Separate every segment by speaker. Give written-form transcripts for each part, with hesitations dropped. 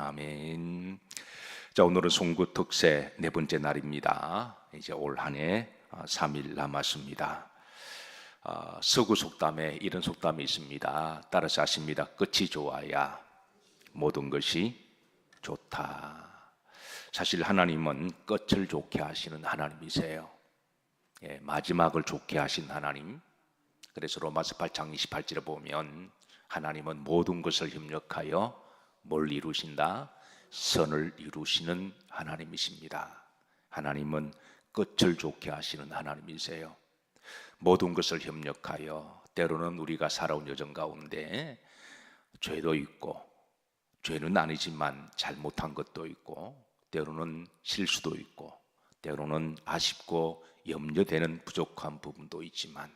Speaker 1: 아멘. 자, 오늘은 송구 특세 네 번째 날입니다. 이제 올 한 해 3일 남았습니다. 서구 속담에 이런 속담이 있습니다. 따라서 하십니다. 끝이 좋아야 모든 것이 좋다. 사실 하나님은 끝을 좋게 하시는 하나님이세요. 마지막을 좋게 하신 하나님. 그래서 로마서 8장 28절에 보면 하나님은 모든 것을 협력하여 뭘 이루신다? 선을 이루시는 하나님이십니다. 하나님은 끝을 좋게 하시는 하나님이세요. 모든 것을 협력하여, 때로는 우리가 살아온 여정 가운데 죄도 있고, 죄는 아니지만 잘못한 것도 있고, 때로는 실수도 있고, 때로는 아쉽고 염려되는 부족한 부분도 있지만,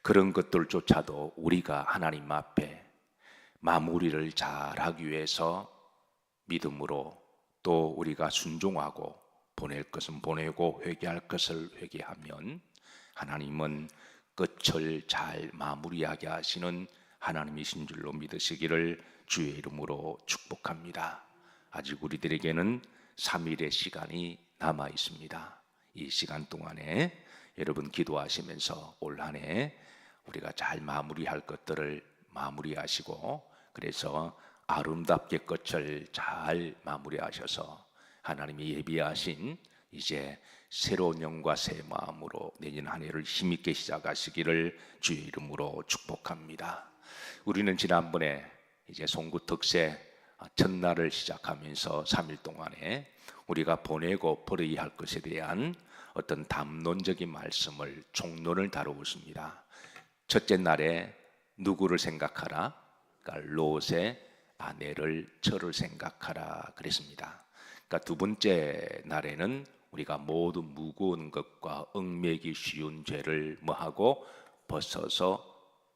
Speaker 1: 그런 것들조차도 우리가 하나님 앞에 마무리를 잘하기 위해서 믿음으로, 또 우리가 순종하고 보낼 것은 보내고 회개할 것을 회개하면 하나님은 끝을 잘 마무리하게 하시는 하나님이신 줄로 믿으시기를 주의 이름으로 축복합니다. 아직 우리들에게는 3일의 시간이 남아 있습니다. 이 시간 동안에 여러분 기도하시면서 올 한 해 우리가 잘 마무리할 것들을 마무리하시고, 그래서 아름답게 끝을 잘 마무리하셔서 하나님이 예비하신 이제 새로운 영과 새 마음으로 내년 한 해를 힘있게 시작하시기를 주의 이름으로 축복합니다. 우리는 지난번에 이제 송구 특세 첫날을 시작하면서 3일 동안에 우리가 보내고 버려야 할 것에 대한 어떤 담론적인 말씀을 총론을 다루었습니다. 첫째 날에 누구를 생각하라? 그러니까 롯의 아내를 저를 생각하라 그랬습니다. 그러니까 두 번째 날에는 우리가 모두 무거운 것과 얽매기 쉬운 죄를 뭐하고 벗어서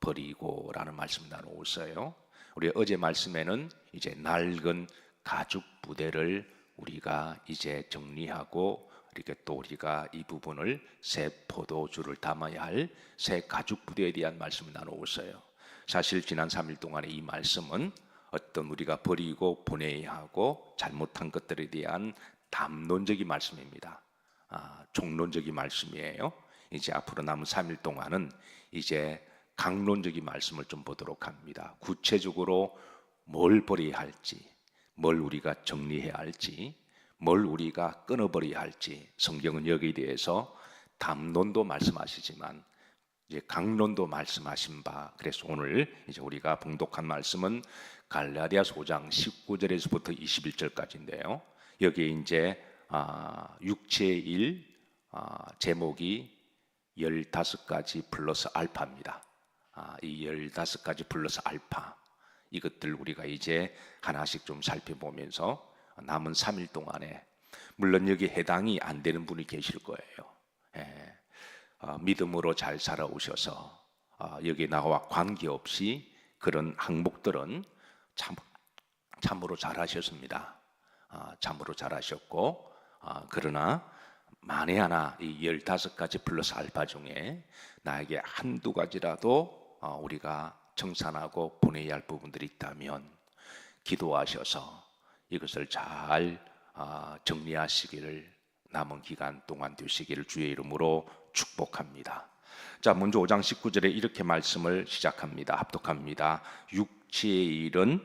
Speaker 1: 버리고라는 말씀 나누었어요. 우리 어제 말씀에는 이제 낡은 가죽 부대를 우리가 이제 정리하고, 이렇게 또 우리가 이 부분을 새 포도주를 담아야 할 새 가죽 부대에 대한 말씀을 나누었어요. 사실 지난 3일 동안에 이 말씀은 어떤 우리가 버리고 보내야 하고 잘못한 것들에 대한 담론적인 말씀입니다. 총론적인 말씀이에요. 이제 앞으로 남은 3일 동안은 이제 강론적인 말씀을 좀 보도록 합니다. 구체적으로 뭘 버려야 할지, 뭘 우리가 정리해야 할지, 뭘 우리가 끊어버려야 할지, 성경은 여기에 대해서 담론도 말씀하시지만 이제 강론도 말씀하신 바. 그래서 오늘 이제 우리가 봉독한 말씀은 갈라디아서 5장 19절에서부터 21절까지인데요. 여기에 이제 육체의 일 제목이 15가지 플러스 알파입니다. 이 15가지 플러스 알파, 이것들 우리가 이제 하나씩 좀 살펴보면서 남은 3일 동안에, 물론 여기 해당이 안 되는 분이 계실 거예요. 믿음으로 잘 살아오셔서 여기 나와 관계없이 그런 항목들은 참으로 잘하셨습니다. 참으로 잘하셨고, 그러나 만에 하나 이 15가지 플러스 알파 중에 나에게 한두 가지라도 우리가 청산하고 보내야 할 부분들이 있다면 기도하셔서 이것을 잘 정리하시기를 남은 기간 동안 되시기를 주의 이름으로 축복합니다. 자, 먼저 5장 19절에 이렇게 말씀을 시작합니다. 합독합니다. 육체의 일은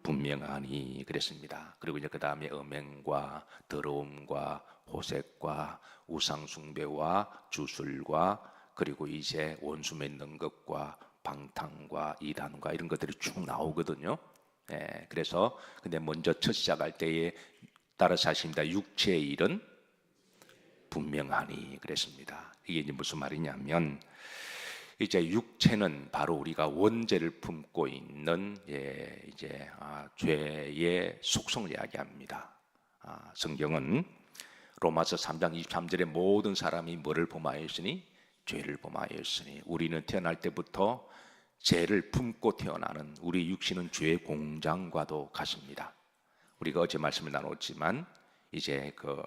Speaker 1: 분명하니 그랬습니다. 그리고 이제 그 다음에 음행과 더러움과 호색과 우상숭배와 주술과, 그리고 이제 원수 맺는 것과 방탕과 이단과 이런 것들이 쭉 나오거든요. 그래서 근데 먼저 첫 시작할 때에 따라서 하십니다. 육체의 일은 분명하니 그랬습니다. 이게 이제 무슨 말이냐면, 이제 육체는 바로 우리가 원죄를 품고 있는 이제 죄의 속성을 이야기합니다. 성경은 로마서 3장 23절에 모든 사람이 뭐를 범하였으니? 죄를 범하였으니. 우리는 태어날 때부터 죄를 품고 태어나는 우리 육신은 죄의 공장과도 같습니다. 우리가 어제 말씀을 나눴지만 이제 그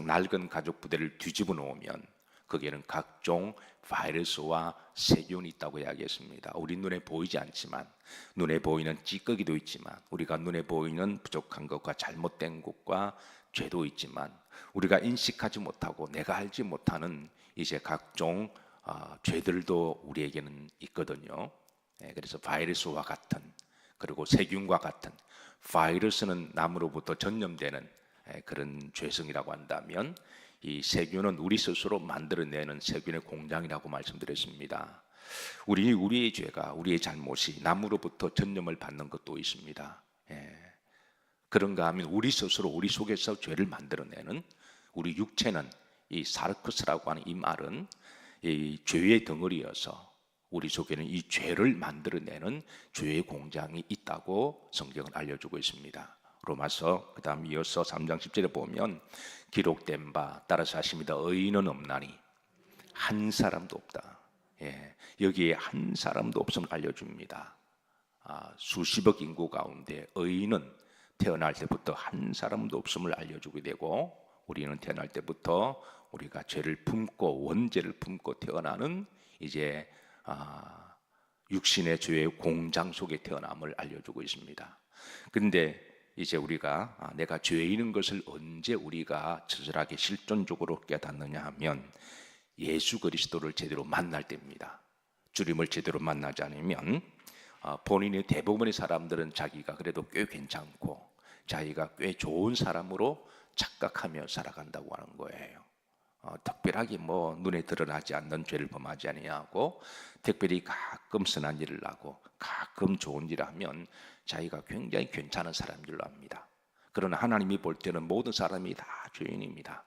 Speaker 1: 낡은 가죽 부대를 뒤집어 놓으면 거기에는 각종 바이러스와 세균이 있다고 이야기했습니다. 우리 눈에 보이지 않지만, 눈에 보이는 찌꺼기도 있지만, 우리가 눈에 보이는 부족한 것과 잘못된 것과 죄도 있지만, 우리가 인식하지 못하고 내가 알지 못하는 이제 각종 죄들도 우리에게는 있거든요. 그래서 바이러스와 같은, 그리고 세균과 같은, 바이러스는 나무로부터 전염되는 그런 죄성이라고 한다면, 이 세균은 우리 스스로 만들어내는 세균의 공장이라고 말씀드렸습니다. 우리의 죄가, 우리의 잘못이 나무로부터 전염을 받는 것도 있습니다. 그런가 하면 우리 스스로 우리 속에서 죄를 만들어내는, 우리 육체는 이 사르크스라고 하는 이 말은 이 죄의 덩어리여서 우리 속에는 이 죄를 만들어내는 죄의 공장이 있다고 성경은 알려주고 있습니다. 로마서 그 다음 이어서 3장 10절에 보면 기록된 바 따라서 하십니다. 의인은 없나니 한 사람도 없다. 여기에 한 사람도 없음을 알려줍니다. 수십억 인구 가운데 의인은 태어날 때부터 한 사람도 없음을 알려주게 되고, 우리는 태어날 때부터 우리가 죄를 품고 원죄를 품고 태어나는 이제 육신의 죄의 공장 속에 태어남을 알려주고 있습니다. 그런데 이제 우리가 내가 죄인인 것을 언제 우리가 처절하게 실존적으로 깨닫느냐 하면 예수 그리스도를 제대로 만날 때입니다. 주님을 제대로 만나지 않으면 본인의 대부분의 사람들은 자기가 그래도 꽤 괜찮고 자기가 꽤 좋은 사람으로 착각하며 살아간다고 하는 거예요. 특별하게 뭐 눈에 드러나지 않는 죄를 범하지 아니하고, 특별히 가끔 선한 일을 하고 가끔 좋은 일을 하면 자기가 굉장히 괜찮은 사람인 줄로 압니다. 그러나 하나님이 볼 때는 모든 사람이 다 죄인입니다.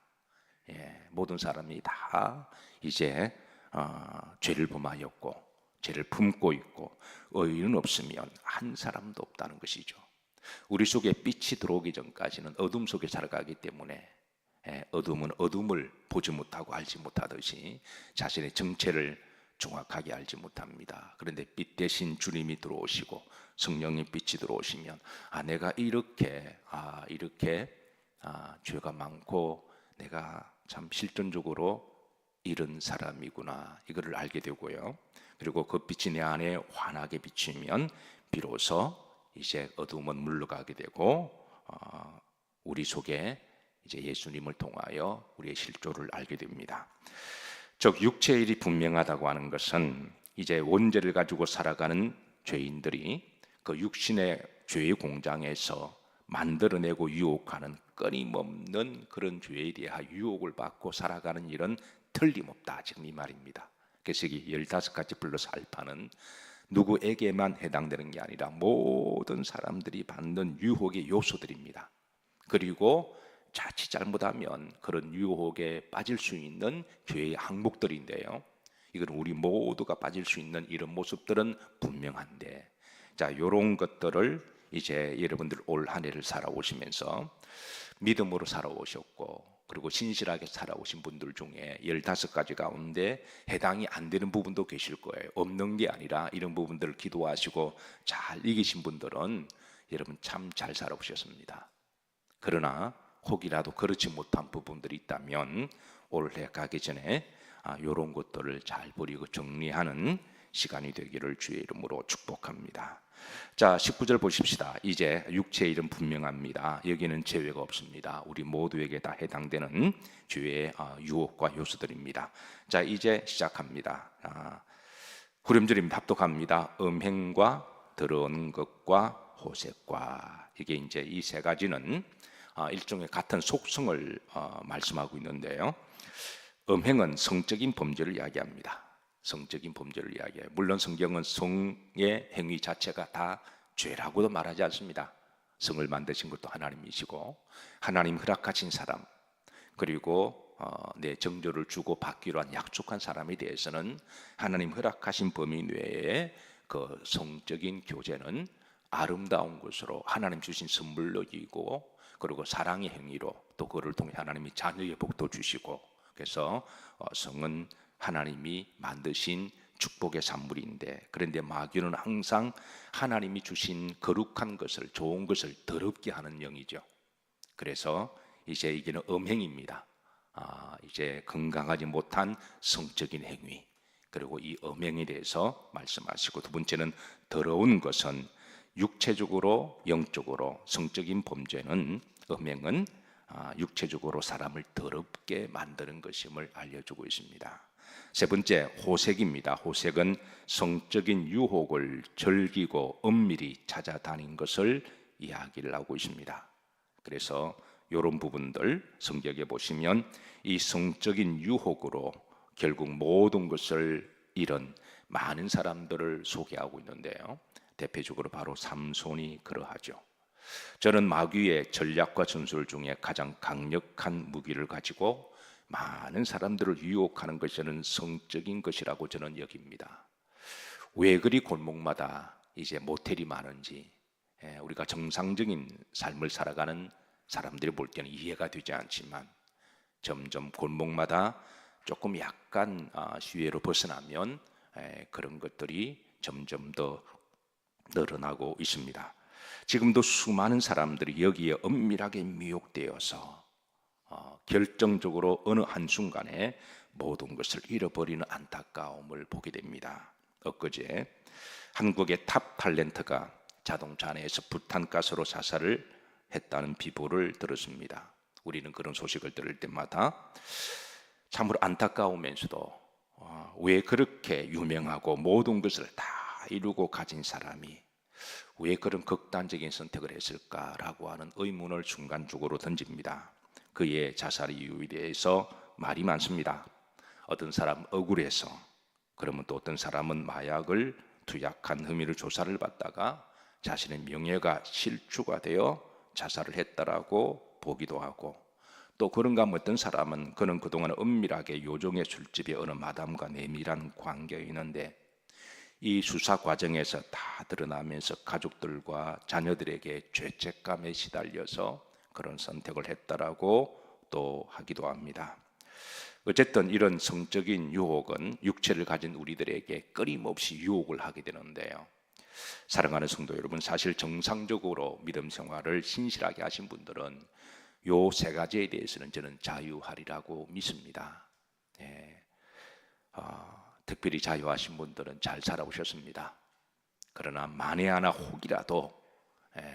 Speaker 1: 모든 사람이 다 이제 죄를 범하였고 죄를 품고 있고 의인은 없으면 한 사람도 없다는 것이죠. 우리 속에 빛이 들어오기 전까지는 어둠 속에 살아가기 때문에 어둠은 어둠을 보지 못하고 알지 못하듯이 자신의 정체를 정확하게 알지 못합니다. 그런데 빛 대신 주님이 들어오시고 성령님 빛이 들어오시면 내가 이렇게 죄가 많고 내가 참 실존적으로 이런 사람이구나, 이거를 알게 되고요. 그리고 그 빛이 내 안에 환하게 비치면 비로소 이제 어둠은 물러가게 되고 우리 속에 이제 예수님을 통하여 우리의 실존을 알게 됩니다. 즉 육체의 일이 분명하다고 하는 것은 이제 원죄를 가지고 살아가는 죄인들이 그 육신의 죄의 공장에서 만들어내고 유혹하는 끊임없는 그런 죄에 대한 유혹을 받고 살아가는 일은 틀림없다, 지금 이 말입니다. 그래서 이 15가지 플러스 알파는 누구에게만 해당되는 게 아니라 모든 사람들이 받는 유혹의 요소들입니다. 그리고 자칫 잘못하면 그런 유혹에 빠질 수 있는 죄의 항목들인데요, 이건 우리 모두가 빠질 수 있는 이런 모습들은 분명한데, 자, 이런 것들을 이제 여러분들 올 한 해를 살아오시면서 믿음으로 살아오셨고 그리고 신실하게 살아오신 분들 중에 15가지 가운데 해당이 안 되는 부분도 계실 거예요. 없는 게 아니라 이런 부분들을 기도하시고 잘 이기신 분들은 여러분 참 잘 살아오셨습니다. 그러나 혹이라도 그렇지 못한 부분들이 있다면 올해 가기 전에 이런 것들을 잘 버리고 정리하는 시간이 되기를 주의 이름으로 축복합니다. 자, 19절 보십시다. 이제 육체의 일은 분명합니다. 여기는 제외가 없습니다. 우리 모두에게 다 해당되는 죄의 유혹과 요소들입니다. 자, 이제 시작합니다. 후렴절입니다. 합독합니다. 음행과 더러운 것과 호색과, 이게 이제 이 세 가지는 일종의 같은 속성을 말씀하고 있는데요, 음행은 성적인 범죄를 이야기합니다. 성적인 범죄를 이야기해요. 물론 성경은 성의 행위 자체가 다 죄라고도 말하지 않습니다. 성을 만드신 것도 하나님이시고 하나님 허락하신 사람, 그리고 내 정조를 주고 받기로 한 약속한 사람에 대해서는 하나님 허락하신 범위 내에 그 성적인 교제는 아름다운 것으로 하나님 주신 선물로 여기고, 그리고 사랑의 행위로 또 그를 통해 하나님이 자녀의 복도 주시고, 그래서 성은 하나님이 만드신 축복의 산물인데, 그런데 마귀는 항상 하나님이 주신 거룩한 것을, 좋은 것을 더럽게 하는 영이죠. 그래서 이제 이게는 음행입니다. 이제 건강하지 못한 성적인 행위, 그리고 이 음행에 대해서 말씀하시고, 두 번째는 더러운 것은 육체적으로, 영적으로, 성적인 범죄는, 음행은 육체적으로 사람을 더럽게 만드는 것임을 알려주고 있습니다. 세 번째, 호색입니다. 호색은 성적인 유혹을 즐기고 엄밀히 찾아다닌 것을 이야기를 하고 있습니다. 그래서 이런 부분들 성경에 보시면 이 성적인 유혹으로 결국 모든 것을 잃은 많은 사람들을 소개하고 있는데요, 대표적으로 바로 삼손이 그러하죠. 저는 마귀의 전략과 전술 중에 가장 강력한 무기를 가지고 많은 사람들을 유혹하는 것은 성적인 것이라고 저는 여깁니다. 왜 그리 골목마다 이제 모텔이 많은지, 우리가 정상적인 삶을 살아가는 사람들이 볼 때는 이해가 되지 않지만, 점점 골목마다 조금 약간 시외로 벗어나면 그런 것들이 점점 더 늘어나고 있습니다. 지금도 수많은 사람들이 여기에 엄밀하게 미혹되어서 결정적으로 어느 한순간에 모든 것을 잃어버리는 안타까움을 보게 됩니다. 엊그제 한국의 탑 탤런트가 자동차 안에서 부탄가스로 자살을 했다는 비보를 들었습니다. 우리는 그런 소식을 들을 때마다 참으로 안타까우면서도 왜 그렇게 유명하고 모든 것을 다 이루고 가진 사람이 왜 그런 극단적인 선택을 했을까라고 하는 의문을 순간적으로 던집니다. 그의 자살 이유에 대해서 말이 많습니다. 어떤 사람은 억울해서, 그러면 또 어떤 사람은 마약을 투약한 혐의로 조사를 받다가 자신의 명예가 실추가 되어 자살을 했다라고 보기도 하고, 또 그런가 하면 어떤 사람은 그는 그동안 은밀하게 요정의 술집에 어느 마담과 내밀한 관계였는데 이 수사 과정에서 다 드러나면서 가족들과 자녀들에게 죄책감에 시달려서 그런 선택을 했다라고 또 하기도 합니다. 어쨌든 이런 성적인 유혹은 육체를 가진 우리들에게 끊임없이 유혹을 하게 되는데요, 사랑하는 성도 여러분, 사실 정상적으로 믿음 생활을 신실하게 하신 분들은 요 세 가지에 대해서는 저는 자유하리라고 믿습니다. 특별히 자유하신 분들은 잘 살아오셨습니다. 그러나 만에 하나 혹이라도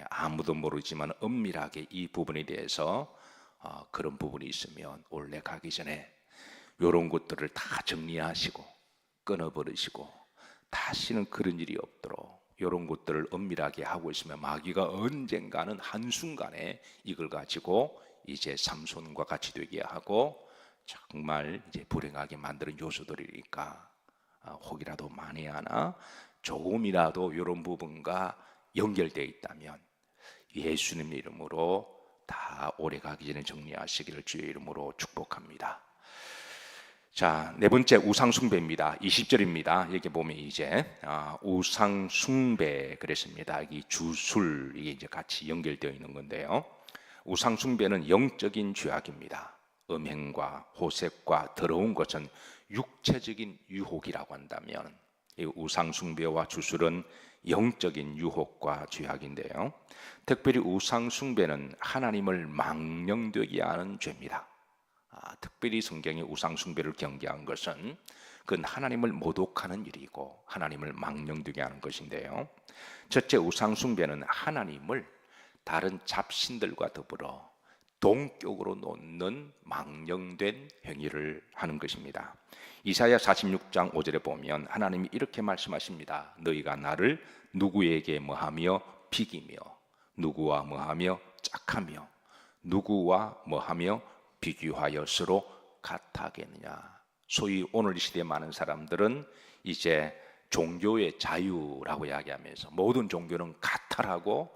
Speaker 1: 아무도 모르지만 은밀하게 이 부분에 대해서 그런 부분이 있으면 올해 가기 전에 이런 것들을 다 정리하시고 끊어버리시고 다시는 그런 일이 없도록 이런 것들을 은밀하게 하고 있으면 마귀가 언젠가는 한순간에 이걸 가지고 이제 삼손과 같이 되게 하고 정말 이제 불행하게 만드는 요소들이니까 혹이라도 만에 하나 조금이라도 이런 부분과 연결되어 있다면 예수님 이름으로 다 오래 가기 전에 정리하시기를 주의 이름으로 축복합니다. 자, 네 번째 우상숭배입니다. 20절입니다. 여기 보면 이제 우상숭배 그랬습니다. 이 주술 이게 이제 같이 연결되어 있는 건데요, 우상숭배는 영적인 죄악입니다. 음행과 호색과 더러운 것은 육체적인 유혹이라고 한다면 이 우상숭배와 주술은 영적인 유혹과 죄악인데요, 특별히 우상숭배는 하나님을 망령되게 하는 죄입니다. 특별히 성경이 우상숭배를 경계한 것은 그건 하나님을 모독하는 일이고 하나님을 망령되게 하는 것인데요, 첫째, 우상숭배는 하나님을 다른 잡신들과 더불어 동격으로 놓는 망령된 행위를 하는 것입니다. 이사야 46장 5절에 보면 하나님이 이렇게 말씀하십니다. 너희가 나를 누구에게 뭐하며 비기며 누구와 뭐하며 짝하며 누구와 뭐하며 비교하여 서로 같아하겠느냐. 소위 오늘 이 시대에 많은 사람들은 이제 종교의 자유라고 이야기하면서 모든 종교는 같아라고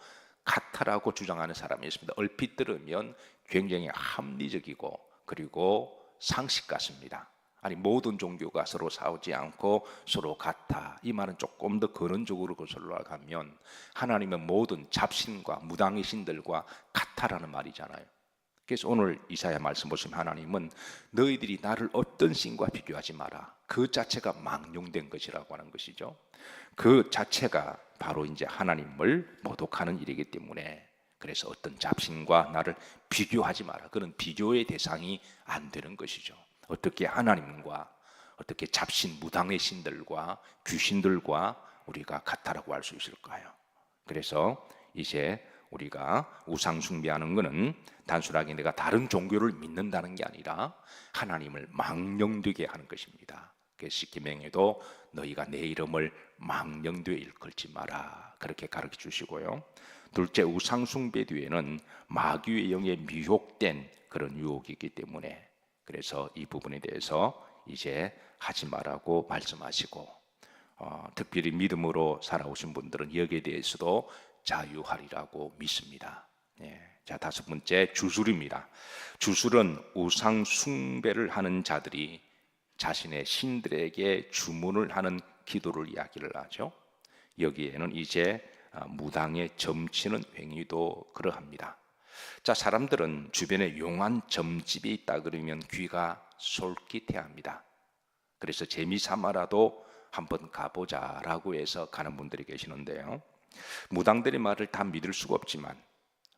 Speaker 1: 주장하는 사람이 있습니다. 얼핏 들으면 굉장히 합리적이고 그리고 상식 같습니다. 아니, 모든 종교가 서로 싸우지 않고 서로 같아, 이 말은 조금 더 근원적으로 거슬러 가면 하나님은 모든 잡신과 무당의 신들과 같아라는 말이잖아요. 그래서 오늘 이사야 말씀 보시면 하나님은 너희들이 나를 어떤 신과 비교하지 마라, 그 자체가 망령된 것이라고 하는 것이죠. 그 자체가 바로 이제 하나님을 모독하는 일이기 때문에, 그래서 어떤 잡신과 나를 비교하지 마라. 그런 비교의 대상이 안 되는 것이죠. 어떻게 하나님과 어떻게 잡신 무당의 신들과 귀신들과 우리가 같다라고 할 수 있을까요? 그래서 이제 우리가 우상 숭배하는 것은 단순하게 내가 다른 종교를 믿는다는 게 아니라 하나님을 망령되게 하는 것입니다. 그래서 십계명에도 너희가 내 이름을 망령되게 일컬지 마라 그렇게 가르쳐 주시고요. 둘째, 우상 숭배 뒤에는 마귀의 영에 미혹된 그런 유혹이기 때문에 그래서 이 부분에 대해서 이제 하지 말라고 말씀하시고 특별히 믿음으로 살아오신 분들은 여기에 대해서도 자유하리라고 믿습니다. 자, 다섯 번째, 주술입니다. 주술은 우상 숭배를 하는 자들이 자신의 신들에게 주문을 하는 기도를 이야기를 하죠. 여기에는 이제 무당의 점치는 행위도 그러합니다. 자, 사람들은 주변에 용한 점집이 있다 그러면 귀가 솔깃해합니다. 그래서 재미삼아라도 한번 가보자라고 해서 가는 분들이 계시는데요. 무당들의 말을 다 믿을 수가 없지만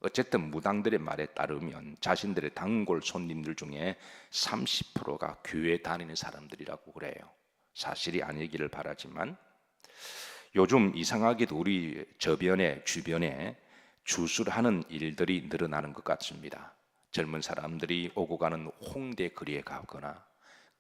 Speaker 1: 어쨌든 무당들의 말에 따르면 자신들의 단골 손님들 중에 30%가 교회 다니는 사람들이라고 그래요. 사실이 아니기를 바라지만 요즘 이상하게도 우리 주변에 주술하는 일들이 늘어나는 것 같습니다. 젊은 사람들이 오고 가는 홍대 거리에 가거나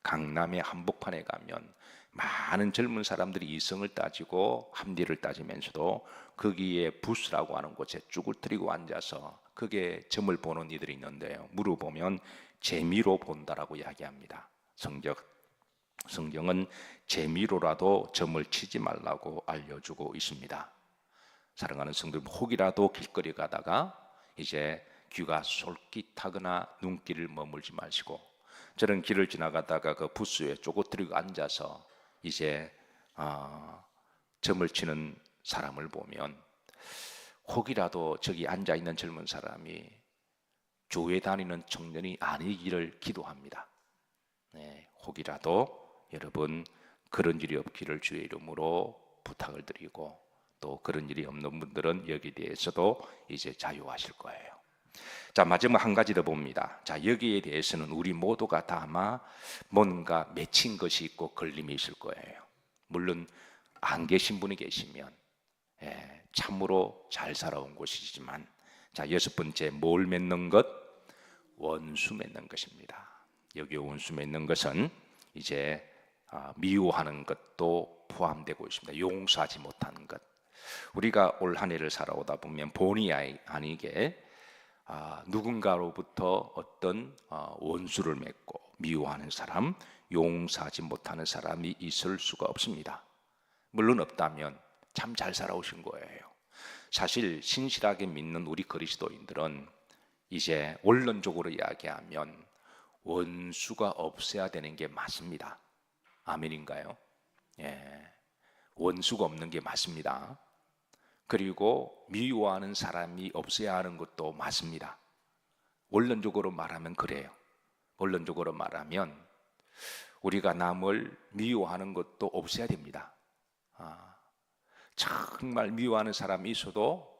Speaker 1: 강남의 한복판에 가면 많은 젊은 사람들이 이성을 따지고 합리를 따지면서도 거기에 부스라고 하는 곳에 쭈그러뜨리고 앉아서 그게 점을 보는 이들이 있는데요. 물어보면 재미로 본다라고 이야기합니다. 성경은 재미로라도 점을 치지 말라고 알려주고 있습니다. 사랑하는 성도들, 혹이라도 길거리 가다가 이제 귀가 솔깃하거나 눈길을 머물지 마시고 저런 길을 지나가다가 그 부스에 쪼그러뜨리고 앉아서 이제 점을 치는 사람을 보면 혹이라도 저기 앉아있는 젊은 사람이 교회 다니는 청년이 아니기를 기도합니다. 혹이라도 여러분 그런 일이 없기를 주의 이름으로 부탁을 드리고 또 그런 일이 없는 분들은 여기에 대해서도 이제 자유하실 거예요. 자, 마지막 한 가지 더 봅니다. 자, 여기에 대해서는 우리 모두가 다 아마 뭔가 맺힌 것이 있고 걸림이 있을 거예요. 물론 안 계신 분이 계시면 참으로 잘 살아온 곳이지만 자, 여섯 번째, 뭘 맺는 것? 원수 맺는 것입니다. 여기 원수 맺는 것은 이제 미워하는 것도 포함되고 있습니다. 용서하지 못하는 것. 우리가 올 한 해를 살아오다 보면 본의 아니게 누군가로부터 어떤 원수를 맺고 미워하는 사람, 용서하지 못하는 사람이 있을 수가 없습니다. 물론 없다면 참 잘 살아오신 거예요. 사실 신실하게 믿는 우리 그리스도인들은 이제 원론적으로 이야기하면 원수가 없어야 되는 게 맞습니다. 아멘인가요? 원수가 없는 게 맞습니다. 그리고 미워하는 사람이 없어야 하는 것도 맞습니다. 원론적으로 말하면 그래요. 원론적으로 말하면 우리가 남을 미워하는 것도 없어야 됩니다. 정말 미워하는 사람이 있어도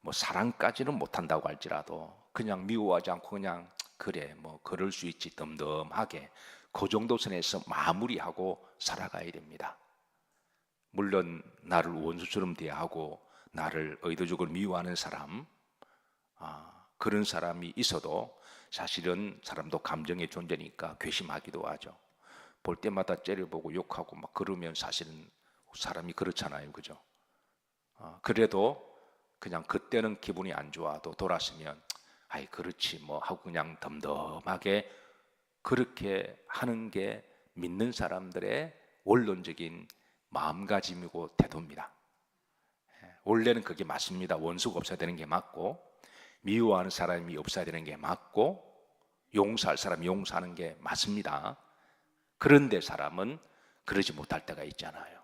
Speaker 1: 뭐 사랑까지는 못한다고 할지라도 그냥 미워하지 않고 그냥 그래 뭐 그럴 수 있지 덤덤하게 그 정도 선에서 마무리하고 살아가야 됩니다. 물론 나를 원수처럼 대하고 나를 의도적으로 미워하는 사람 그런 사람이 있어도 사실은 사람도 감정의 존재니까 괘씸하기도 하죠. 볼 때마다 째려보고 욕하고 막 그러면 사실은 사람이 그렇잖아요, 그죠? 그래도 그냥 그때는 기분이 안 좋아도 돌아서면 아이 그렇지 뭐 하고 그냥 덤덤하게 그렇게 하는 게 믿는 사람들의 원론적인 마음가짐이고 태도입니다. 원래는 그게 맞습니다. 원수가 없어야 되는 게 맞고 미워하는 사람이 없어야 되는 게 맞고 용서할 사람이 용서하는 게 맞습니다. 그런데 사람은 그러지 못할 때가 있잖아요.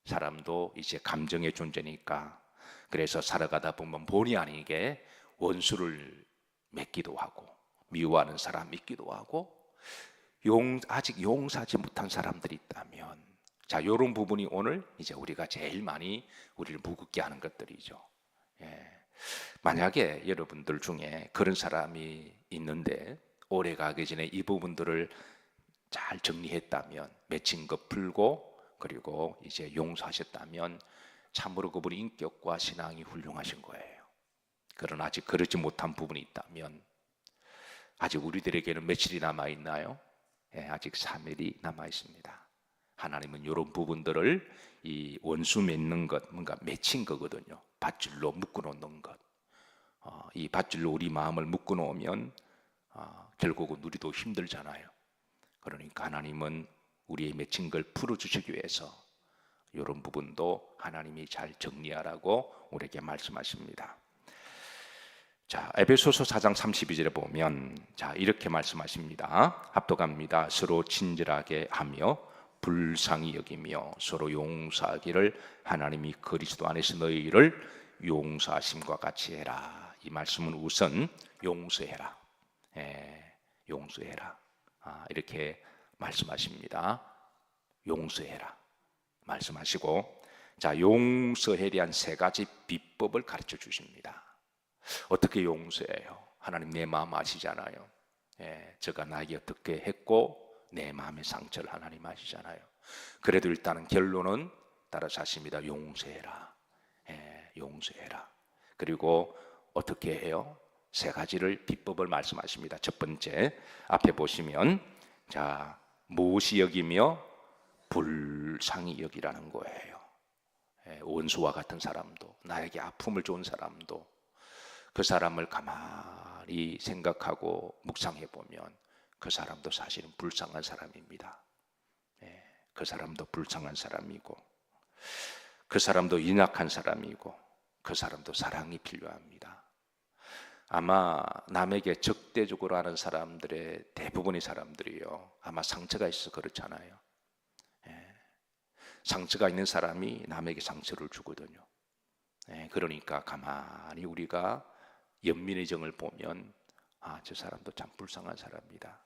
Speaker 1: 사람도 이제 감정의 존재니까 그래서 살아가다 보면 본의 아니게 원수를 맺기도 하고 미워하는 사람이 있기도 하고 아직 용서하지 못한 사람들이 있다면 자, 이런 부분이 오늘 이제 우리가 제일 많이 우리를 무겁게 하는 것들이죠. 만약에 여러분들 중에 그런 사람이 있는데 오래 가기 전에 이 부분들을 잘 정리했다면, 맺힌 것 풀고 그리고 이제 용서하셨다면 참으로 그분의 인격과 신앙이 훌륭하신 거예요. 그러나 아직 그러지 못한 부분이 있다면, 아직 우리들에게는 며칠이 남아 있나요? 아직 3일이 남아 있습니다. 하나님은 이런 부분들을 이 원수 맺는 것, 뭔가 맺힌 거거든요. 밧줄로 묶어 놓는 것. 이 밧줄로 우리 마음을 묶어 놓으면 결국은 우리도 힘들잖아요. 그러니까 하나님은 우리의 맺힌 걸 풀어주시기 위해서 이런 부분도 하나님이 잘 정리하라고 우리에게 말씀하십니다. 자, 에베소서 4장 32절에 보면 자, 이렇게 말씀하십니다. 합독합니다. 서로 친절하게 하며 불쌍히 여기며 서로 용서하기를 하나님이 그리스도 안에서 너희를 용서하심과 같이 해라. 이 말씀은 우선 용서해라. 용서해라. 이렇게 말씀하십니다. 용서해라 말씀하시고, 자, 용서에 대한 3가지 비법을 가르쳐 주십니다. 어떻게 용서해요? 하나님 내 마음 아시잖아요. 저가 나에게 어떻게 했고 내 마음의 상처를 하나님 아시잖아요. 그래도 일단은 결론은 따라서 하십니다. 용서해라. 용서해라. 그리고 어떻게 해요? 3가지를 비법을 말씀하십니다. 첫 번째, 앞에 보시면 자, 무엇이 여기며 불쌍히 여기라는 거예요. 원수와 같은 사람도, 나에게 아픔을 준 사람도, 그 사람을 가만히 생각하고 묵상해 보면 그 사람도 사실은 불쌍한 사람입니다. 그 사람도 불쌍한 사람이고, 그 사람도 연약한 사람이고, 그 사람도 사랑이 필요합니다. 아마 남에게 적대적으로 하는 사람들의 대부분의 사람들이요, 아마 상처가 있어서 그렇잖아요. 상처가 있는 사람이 남에게 상처를 주거든요. 그러니까 가만히 우리가 연민의 정을 보면 저 사람도 참 불쌍한 사람이다.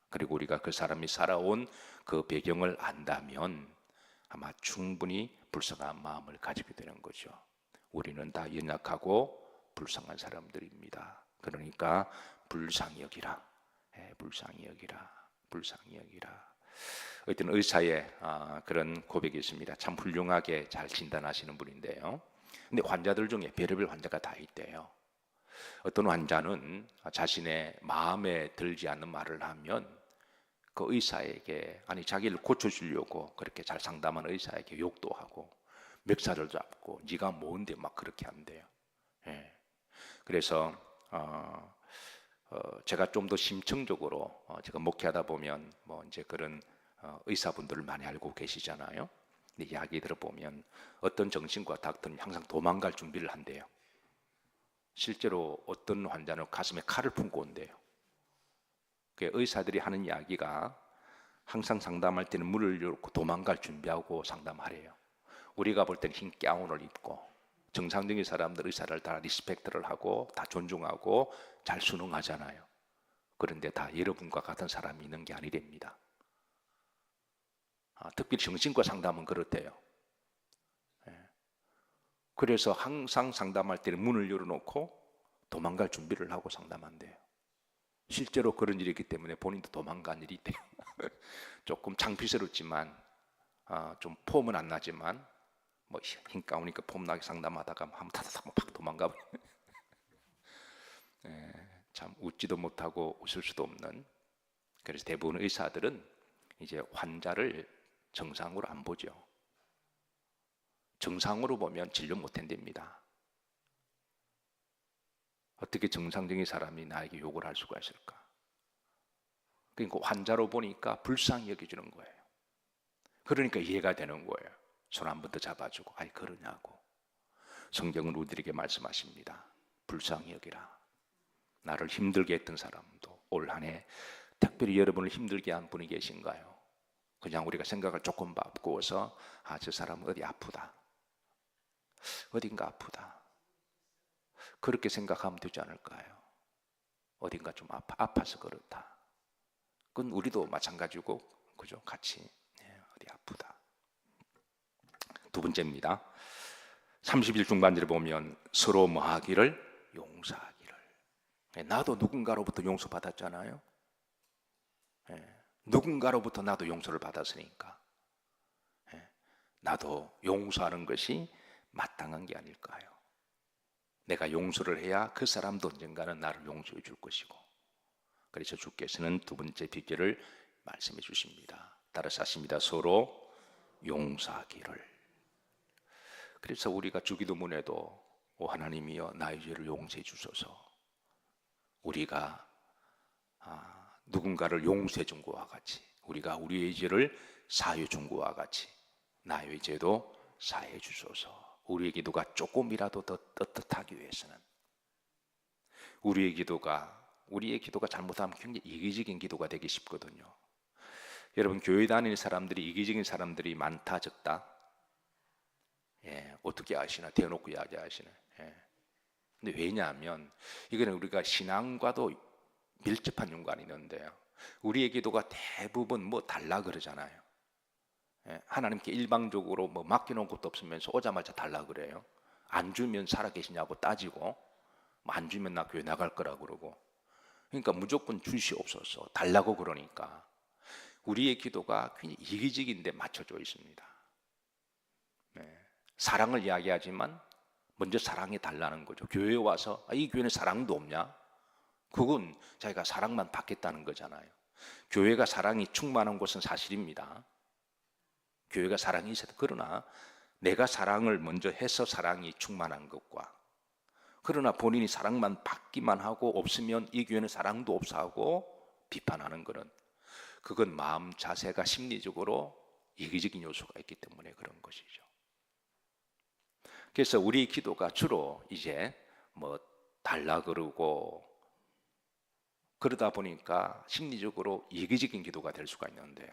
Speaker 1: 그리고 우리가 그 사람이 살아온 그 배경을 안다면 아마 충분히 불쌍한 마음을 가지게 되는 거죠. 우리는 다 연약하고 불쌍한 사람들입니다. 그러니까 불쌍히 여기라. 불쌍히 여기라. 불쌍히 여기라. 어떤 의사의 그런 고백이 있습니다. 참 훌륭하게 잘 진단하시는 분인데요. 근데 환자들 중에 별의별 환자가 다 있대요. 어떤 환자는 자신의 마음에 들지 않는 말을 하면 그 의사에게, 아니 자기를 고쳐주려고 그렇게 잘 상담한 의사에게 욕도 하고 멱살을 잡고 네가 뭔데 막 그렇게 한대요. 그래서 제가 좀 더 심층적으로 제가 목회하다 보면 뭐 이제 그런 의사분들을 많이 알고 계시잖아요. 근데 이야기 들어보면 어떤 정신과 닥터는 항상 도망갈 준비를 한대요. 실제로 어떤 환자는 가슴에 칼을 품고 온대요. 의사들이 하는 이야기가 항상 상담할 때는 문을 열고 도망갈 준비하고 상담하래요. 우리가 볼 때는 흰 가운을 입고 정상적인 사람들 의사를 다 리스펙트를 하고 다 존중하고 잘 순응하잖아요. 그런데 다 여러분과 같은 사람이 있는 게 아니랍니다. 특별히 정신과 상담은 그렇대요. 그래서 항상 상담할 때는 문을 열어놓고 도망갈 준비를 하고 상담한대요. 실제로 그런 일이 있기 때문에 본인도 도망간 일이 있대요. 조금 창피스럽지만 좀 폼은 안 나지만 뭐 흰 가운이니까 폼나게 상담하다가 한번 타다닥 팍 도망가 버려. 참 웃지도 못하고 웃을 수도 없는. 그래서 대부분 의사들은 이제 환자를 정상으로 안 보죠. 정상으로 보면 진료 못 한답니다. 어떻게 정상적인 사람이 나에게 욕을 할 수가 있을까? 그러니까 환자로 보니까 불쌍히 여겨주는 거예요. 그러니까 이해가 되는 거예요. 손 한 번 더 잡아주고, 아이 그러냐고. 성경은 우리들에게 말씀하십니다. 불쌍히 여기라. 나를 힘들게 했던 사람도 올 한 해 특별히 여러분을 힘들게 한 분이 계신가요? 그냥 우리가 생각을 조금 바꾸어서 저 사람은 어디 아프다, 어딘가 아프다, 그렇게 생각하면 되지 않을까요? 어딘가 좀 아파서 그렇다. 그건 우리도 마찬가지고, 그죠? 같이 어디 아프다. 두 번째입니다. 30일 중반절에 보면 서로 뭐 하기를 용서하기를. 나도 누군가로부터 용서받았잖아요. 누군가로부터 나도 용서를 받았으니까 나도 용서하는 것이 마땅한 게 아닐까요? 내가 용서를 해야 그 사람도 언젠가는 나를 용서해 줄 것이고. 그래서 주께서는 두 번째 비결을 말씀해 주십니다. 따라서 하십니다. 서로 용서하기를. 그래서 우리가 주기도문에도 오 하나님이여 나의 죄를 용서해 주소서, 우리가 누군가를 용서해 준 것과 같이 우리가 우리의 죄를 사해 준 것과 같이 나의 죄도 사해 주소서. 우리의 기도가 조금이라도 더 떳떳하기 위해서는 우리의 기도가 잘못하면 굉장히 이기적인 기도가 되기 쉽거든요. 여러분, 교회 다니는 사람들이 이기적인 사람들이 많다 적다? 어떻게 아시나? 대놓고 이야기하시네. 근데 왜냐하면 이거는 우리가 신앙과도 밀접한 연관이 있는데요. 우리의 기도가 대부분 뭐 달라 그러잖아요. 하나님께 일방적으로 뭐 맡겨놓은 것도 없으면서 오자마자 달라 그래요. 안 주면 살아계시냐고 따지고, 안 주면 나 교회 나갈 거라 그러고. 그러니까 무조건 주시옵소서 달라고 그러니까 우리의 기도가 굉장히 이기적인데 맞춰져 있습니다. 사랑을 이야기하지만 먼저 사랑해 달라는 거죠. 교회에 와서 이 교회는 사랑도 없냐? 그건 자기가 사랑만 받겠다는 거잖아요. 교회가 사랑이 충만한 곳은 사실입니다. 교회가 사랑이 있어도, 그러나 내가 사랑을 먼저 해서 사랑이 충만한 것과, 그러나 본인이 사랑만 받기만 하고 없으면 이 교회는 사랑도 없어 하고 비판하는 것은, 그건 마음 자세가 심리적으로 이기적인 요소가 있기 때문에 그런 것이죠. 그래서 우리 기도가 주로 이제 뭐 달라 그러고 그러다 보니까 심리적으로 이기적인 기도가 될 수가 있는데요.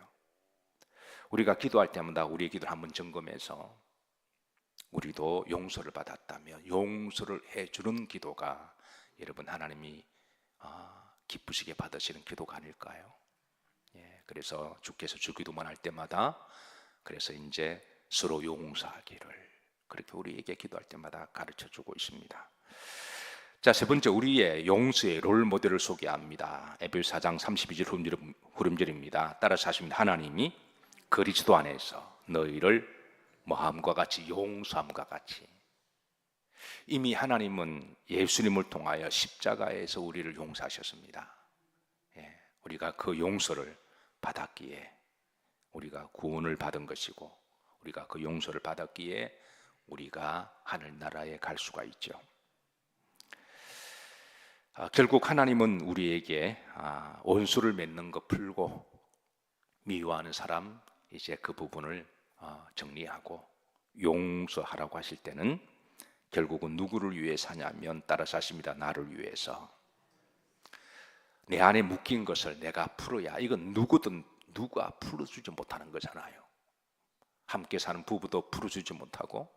Speaker 1: 우리가 기도할 때마다 우리의 기도를 한번 점검해서 우리도 용서를 받았다면 용서를 해주는 기도가 여러분 하나님이 기쁘시게 받으시는 기도가 아닐까요? 그래서 주께서 주기도만 할 때마다 그래서 이제 서로 용서하기를 그렇게 우리에게 기도할 때마다 가르쳐주고 있습니다. 자, 세 번째, 우리의 용서의 롤 모델을 소개합니다. 에베소 4장 32절 후렴절입니다. 따라서 하십니다. 하나님이 그리스도 안에서 너희를 뭐함과 같이 용서함과 같이. 이미 하나님은 예수님을 통하여 십자가에서 우리를 용서하셨습니다. 우리가 그 용서를 받았기에 우리가 구원을 받은 것이고, 우리가 그 용서를 받았기에 우리가 하늘나라에 갈 수가 있죠. 결국 하나님은 우리에게 원수를 맺는 거 풀고 미워하는 사람 이제 그 부분을 정리하고 용서하라고 하실 때는 결국은 누구를 위해서 하냐면 따라서 하십니다. 나를 위해서. 내 안에 묶인 것을 내가 풀어야, 이건 누구든 누가 풀어주지 못하는 거잖아요. 함께 사는 부부도 풀어주지 못하고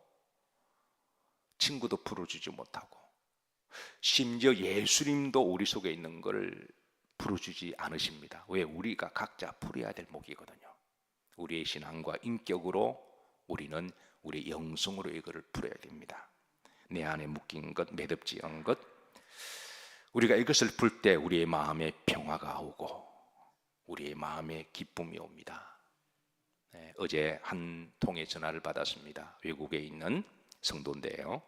Speaker 1: 친구도 풀어주지 못하고 심지어 예수님도 우리 속에 있는 걸 풀어주지 않으십니다. 왜? 우리가 각자 풀어야 될 몫이거든요. 우리의 신앙과 인격으로 우리는 우리의 영성으로 이거를 풀어야 됩니다. 내 안에 묶인 것, 매듭지 않은 것, 우리가 이것을 풀 때 우리의 마음에 평화가 오고 우리의 마음에 기쁨이 옵니다. 어제 한 통의 전화를 받았습니다. 외국에 있는 성도인데요.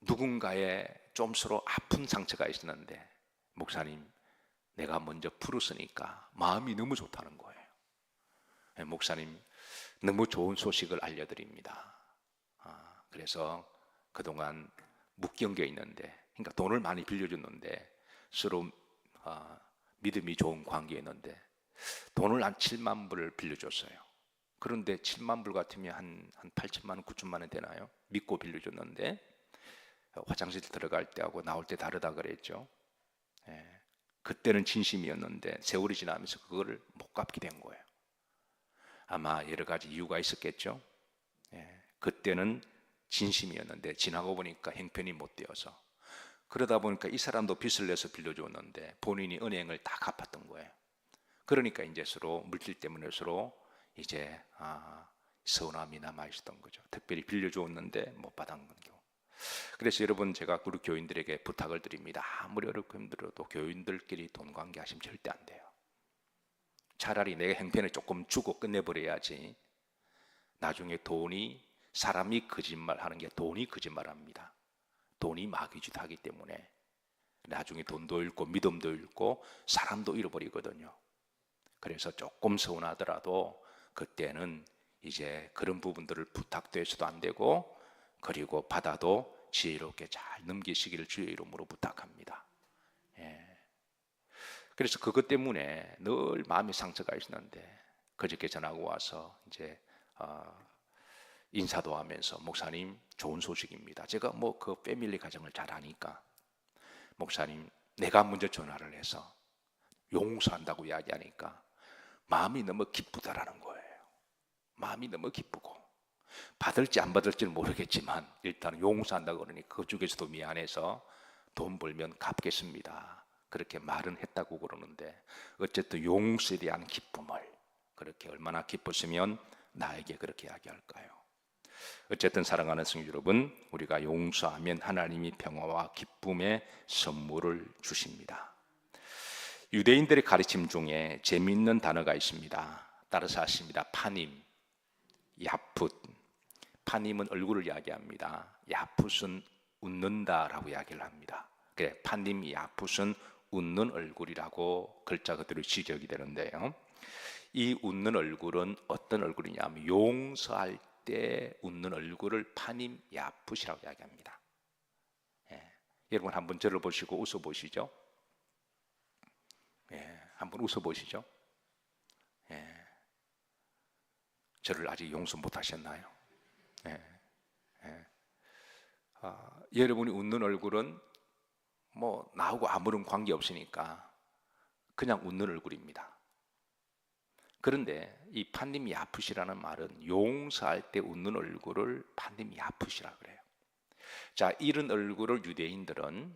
Speaker 1: 누군가의 좀스러 아픈 상처가 있었는데 목사님, 내가 먼저 풀었으니까 마음이 너무 좋다는 거예요. 목사님, 너무 좋은 소식을 알려드립니다. 그래서 그동안 묶인 게 있는데, 그러니까 돈을 많이 빌려줬는데 서로 믿음이 좋은 관계였는데 돈을 한 7만 불을 빌려줬어요. 그런데 7만 불 같으면 한 8천만 원, 9천만 원 되나요? 믿고 빌려줬는데 화장실 들어갈 때하고 나올 때 다르다 그랬죠. 그때는 진심이었는데 세월이 지나면서 그거를 못 갚게 된 거예요. 아마 여러 가지 이유가 있었겠죠. 그때는 진심이었는데 지나고 보니까 형편이 못 되어서, 그러다 보니까 이 사람도 빚을 내서 빌려줬는데 본인이 은행을 다 갚았던 거예요. 그러니까 이제 서로 물질 때문에 서로 이제 서운함이 남아 있었던 거죠. 특별히 빌려줬는데 못 받은 경우. 그래서 여러분, 제가 우리 교인들에게 부탁을 드립니다. 아무리 어렵고 힘들어도 교인들끼리 돈 관계하시면 절대 안 돼요. 차라리 내 형편을 조금 주고 끝내버려야지. 나중에 사람이 거짓말하는 게 돈이 거짓말합니다. 돈이 마귀짓 하기 때문에 나중에 돈도 잃고 믿음도 잃고 사람도 잃어버리거든요. 그래서 조금 서운하더라도 그때는 이제 그런 부분들을 부탁돼서도 안 되고, 그리고 받아도 지혜롭게 잘 넘기시기를 주의 이름으로 부탁합니다. 예. 그래서 그것 때문에 늘 마음의 상처가 있었는데 그저께 전화가 와서 이제 인사도 하면서, 목사님 좋은 소식입니다. 제가 뭐 그 패밀리 가정을 잘 아니까, 목사님 내가 먼저 전화를 해서 용서한다고 이야기하니까 마음이 너무 기쁘다라는 거예요. 마음이 너무 기쁘고, 받을지 안 받을지는 모르겠지만 일단 용서한다고 그러니 그쪽에서도 미안해서 돈 벌면 갚겠습니다, 그렇게 말은 했다고 그러는데, 어쨌든 용서에 대한 기쁨을, 그렇게 얼마나 기뻤으면 나에게 그렇게 이야기할까요? 어쨌든 사랑하는 성도 여러분, 우리가 용서하면 하나님이 평화와 기쁨의 선물을 주십니다. 유대인들의 가르침 중에 재미있는 단어가 있습니다. 따라서 하십니다. 파님, 야풋. 파님은 얼굴을 이야기합니다. 야풋은 웃는다라고 이야기를 합니다. 그래, 파님 야풋은 웃는 얼굴이라고 글자 그대로 지적이 되는데요. 이 웃는 얼굴은 어떤 얼굴이냐면 용서할 때 웃는 얼굴을 파님 야풋이라고 이야기합니다. 예. 여러분 한번 저를 보시고 웃어 보시죠. 예. 한번 웃어 보시죠. 예. 저를 아직 용서 못 하셨나요? 예. 예. 여러분이 웃는 얼굴은 뭐 나하고 아무런 관계 없으니까 그냥 웃는 얼굴입니다. 그런데 이 판님이 아프시라는 말은 용서할 때 웃는 얼굴을 판님이 아프시라 그래요. 자, 이런 얼굴을 유대인들은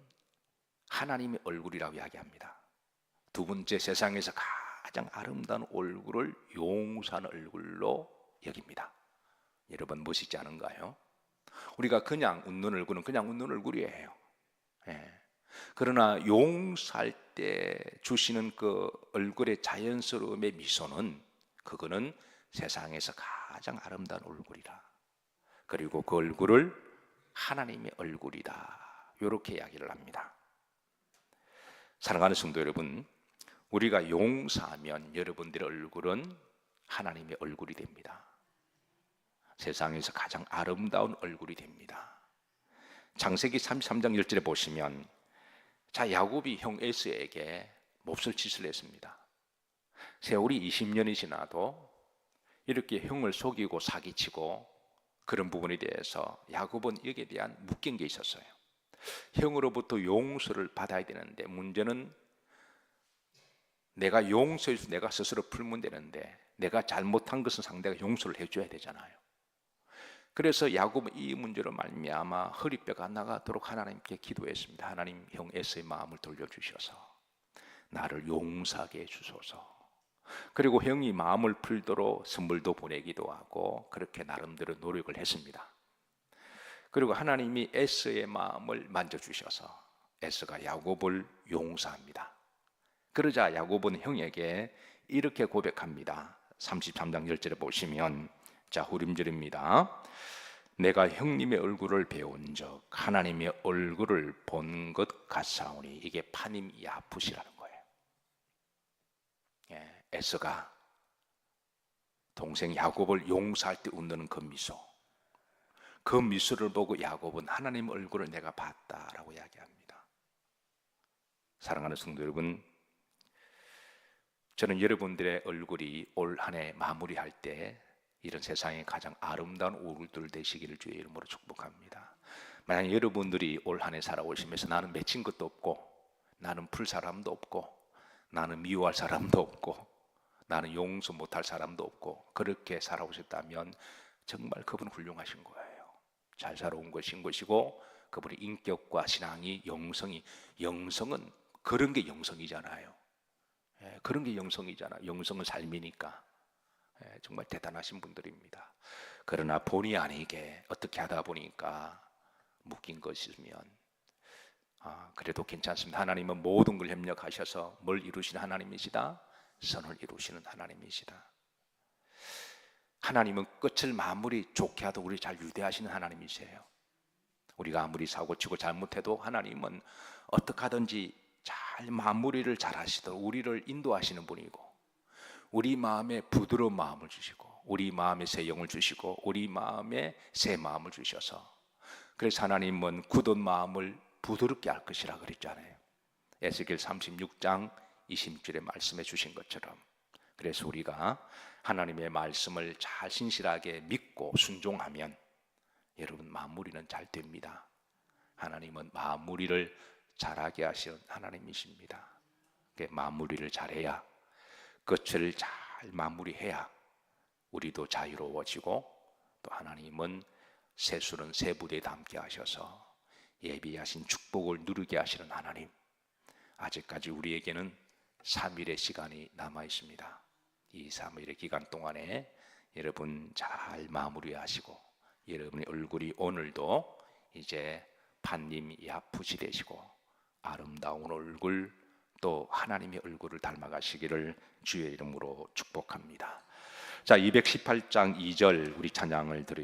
Speaker 1: 하나님의 얼굴이라고 이야기합니다. 두 번째, 세상에서 가장 아름다운 얼굴을 용서하는 얼굴로 여깁니다. 여러분 멋있지 않은가요? 우리가 그냥 웃는 얼굴은 그냥 웃는 얼굴이에요. 예. 그러나 용서할 때 주시는 그 얼굴의 자연스러움의 미소는, 그거는 세상에서 가장 아름다운 얼굴이라. 그리고 그 얼굴을 하나님의 얼굴이다, 이렇게 이야기를 합니다. 사랑하는 성도 여러분, 우리가 용서하면 여러분들의 얼굴은 하나님의 얼굴이 됩니다. 세상에서 가장 아름다운 얼굴이 됩니다. 창세기 33장 1절에 보시면, 자, 야곱이 형 에서에게 몹쓸 짓을 했습니다. 세월이 20년이 지나도 이렇게 형을 속이고 사기치고 그런 부분에 대해서 야곱은 여기에 대한 묶인 게 있었어요. 형으로부터 용서를 받아야 되는데, 문제는 내가 용서해서 내가 스스로 풀면 되는데, 내가 잘못한 것은 상대가 용서를 해줘야 되잖아요. 그래서 야곱은 이 문제로 말미암아 허리뼈가 나가도록 하나님께 기도했습니다. 하나님, 형 에서의 마음을 돌려주셔서 나를 용서하게 해주소서. 그리고 형이 마음을 풀도록 선물도 보내기도 하고 그렇게 나름대로 노력을 했습니다. 그리고 하나님이 에서의 마음을 만져주셔서 에서가 야곱을 용서합니다. 그러자 야곱은 형에게 이렇게 고백합니다. 33장 10절에 보시면, 자, 후림절입니다. 내가 형님의 얼굴을 배운 적 하나님의 얼굴을 본 것 같사오니. 이게 파님 야풋이라는 거예요. 예, 에서가 동생 야곱을 용서할 때 웃는 그 미소, 그 미소를 보고 야곱은 하나님 얼굴을 내가 봤다라고 이야기합니다. 사랑하는 성도 여러분, 저는 여러분들의 얼굴이 올 한 해 마무리할 때 이런 세상에 가장 아름다운 얼굴들 되시기를 주의 이름으로 축복합니다. 만약 여러분들이 올 한 해 살아오시면서 나는 맺힌 것도 없고, 나는 풀 사람도 없고, 나는 미워할 사람도 없고, 나는 용서 못할 사람도 없고, 그렇게 살아오셨다면 정말 그분은 훌륭하신 거예요. 잘 살아온 것인 것이고, 그분의 인격과 신앙이, 영성은 그런 게 영성이잖아요. 그런 게 영성이잖아요. 영성은 삶이니까. 정말 대단하신 분들입니다. 그러나 본의 아니게 어떻게 하다 보니까 묶인 것이면 그래도 괜찮습니다. 하나님은 모든 걸 협력하셔서 뭘 이루시는 하나님이시다? 선을 이루시는 하나님이시다. 하나님은 끝을 마무리 좋게 하도록 우리 잘 유대하시는 하나님이세요. 우리가 아무리 사고치고 잘못해도 하나님은 어떻게 하든지 잘 마무리를 잘 하시도록 우리를 인도하시는 분이고, 우리 마음에 부드러운 마음을 주시고, 우리 마음에 새 영을 주시고, 우리 마음에 새 마음을 주셔서, 그래서 하나님은 굳은 마음을 부드럽게 할 것이라 그랬잖아요. 에스겔 36장 20절에 말씀해 주신 것처럼. 그래서 우리가 하나님의 말씀을 잘 신실하게 믿고 순종하면 여러분 마무리는 잘 됩니다. 하나님은 마무리를 잘하게 하시는 하나님이십니다. 마무리를 잘해야, 끝을 잘 마무리해야 우리도 자유로워지고, 또 하나님은 세수는 세 부대에 담게 하셔서 예비하신 축복을 누리게 하시는 하나님. 아직까지 우리에게는 3일의 시간이 남아 있습니다. 이 3일의 기간 동안에 여러분 잘 마무리하시고, 여러분의 얼굴이 오늘도 이제 판님이 아프시 되시고 아름다운 얼굴, 또 하나님의 얼굴을 닮아가시기를 주의 이름으로 축복합니다. 자, 218장 2절 우리 찬양을 들으시고